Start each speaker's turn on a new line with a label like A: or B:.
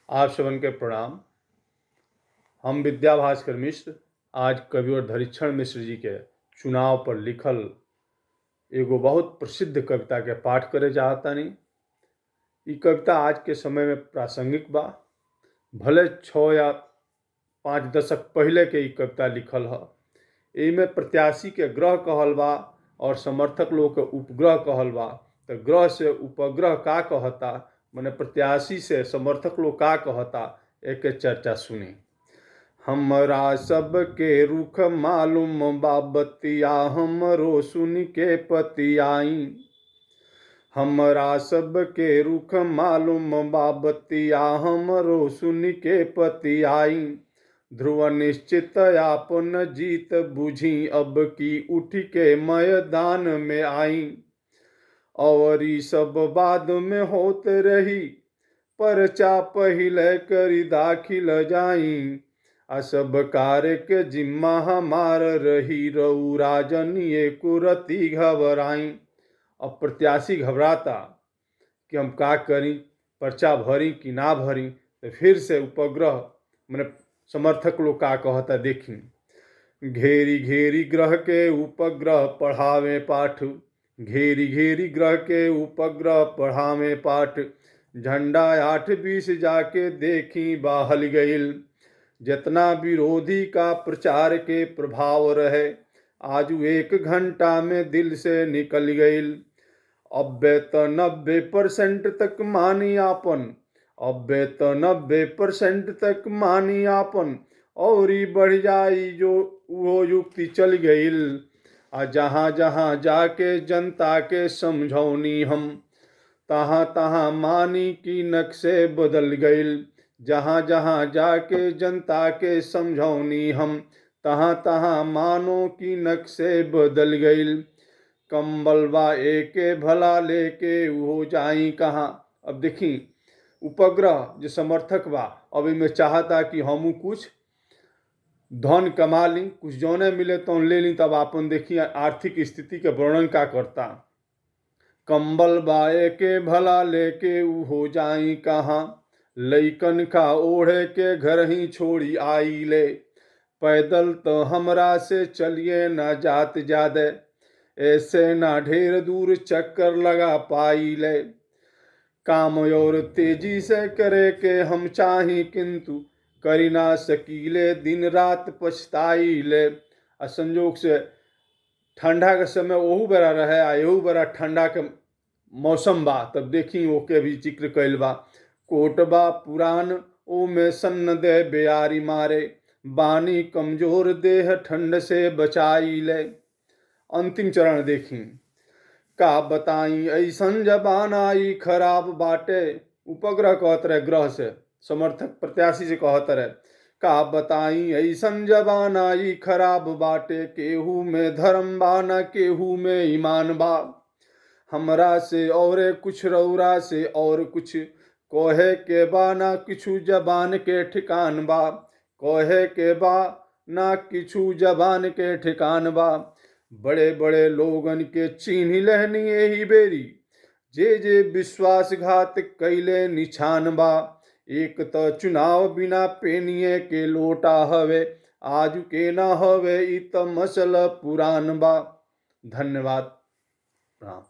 A: आप सबन के प्रणाम। हम विद्या भास्कर मिश्र आज कविवर धरीक्षण मिश्र जी के चुनाव पर लिखल एगो बहुत प्रसिद्ध कविता के पाठ करे चाहतानी। ई कविता आज के समय में प्रासंगिक बा। भले 6 या 5 दशक पहले के ई कविता लिखल ह। एमे प्रत्याशी के ग्रह कहल बा और समर्थक लोग के उपग्रह कहल बा। तो ग्रह से उपग्रह का कहता, माने प्रत्याशी से समर्थक लोग का कहता, एक चर्चा सुनी। हमरा सब के रुख मालूम बाबतिया हमरो सुन के पतियाई। हमरा सब के रुख मालूम बाबतिया हमरो सुन के पतियाई। ध्रुव निश्चित आपन जीत बुझी अब की उठ के मैदान में आई। और ई सब बाद में होत रही परचा पहिले करी दाखिल जाई। आ सब कार्य के जिम्मा हमार रही रहू राजनीय कुरती घबराई। अब प्रत्याशी घबराता कि हम का करी, पर्चा भरी कि ना भरी। तो फिर से उपग्रह मैंने समर्थक लोग का कहता देखी। घेरी घेरी ग्रह के उपग्रह पढ़ावे पाठ। घेरी घेरी ग्रह के उपग्रह पढ़ावे पाठ। झंडा 8-20 जाके देखी बाहल गईल। जितना विरोधी का प्रचार के प्रभाव रहे आज 1 घंटा में दिल से निकल गईल। अब्बे तो 90% तक मानी आपन। अब्बे तो 90% तक मानी आपन। और ही बढ़ जाई जो वो युक्ति चल गईल। आ जहाँ जहाँ जाके जनता के समझौनी हम, तहाँ तहाँ मानी की नक्शे बदल गईल। जहाँ जहाँ जाके जनता के समझौनी हम, तहाँ तहाँ मानो की नक्शे बदल गईल। कंबल बा एके भला लेके हो जाई कहाँ। अब देखी उपग्रह जो समर्थक बा अब इनमें चाहता कि हमू कुछ धन कमा ली, कुछ जौने मिले तो ले ली। तब आपन देखिए आर्थिक स्थिति के वर्णन का करता। कंबल बाए के भला लेके हो जाई कहाँ। लइकन का ओढ़े के घर ही छोड़ी आई ले। पैदल तो हमरा से चलिए ना जात जादे। ऐसे ना ढेर दूर चक्कर लगा पाई ले। काम और तेजी से करे के हम चाही किंतु करी ना सकीले, दिन रात पछताई ले। संजोग से ठंडा के समय ओहू बड़ा रहे आ एहू बड़ा ठंडा के मौसम बा। तब देखी ओके भी जिक्र कैल बा। कोट बा पुरान ओ में सन्न दे बेयारी मारे। बानी कमजोर देह ठंड से बचाई ले। अंतिम चरण देखी। का बताई ऐसन जबान आई खराब बाटे। उपग्रह कहत रहे ग्रह से, समर्थक प्रत्याशी से कहत रहे का बताई ऐसन जबान आई खराब बाटे। केहू में धर्म बा ना केहू में ईमान बा। हमरा से और कुछ रौरा से और कुछ कहे के बा ना किछु जबान के ठिकान बा। कहे के बा ना किछु जबान के ठिकान बा। बड़े बड़े लोगन के चिन्ह लहनी यही बेरी। जे विश्वासघात कैले निछान बा। एक तो चुनाव बिना पेनिए के लोटा हवे। आज के ना हवे इ तो मसल पुरान बा। धन्यवाद। प्रणाम।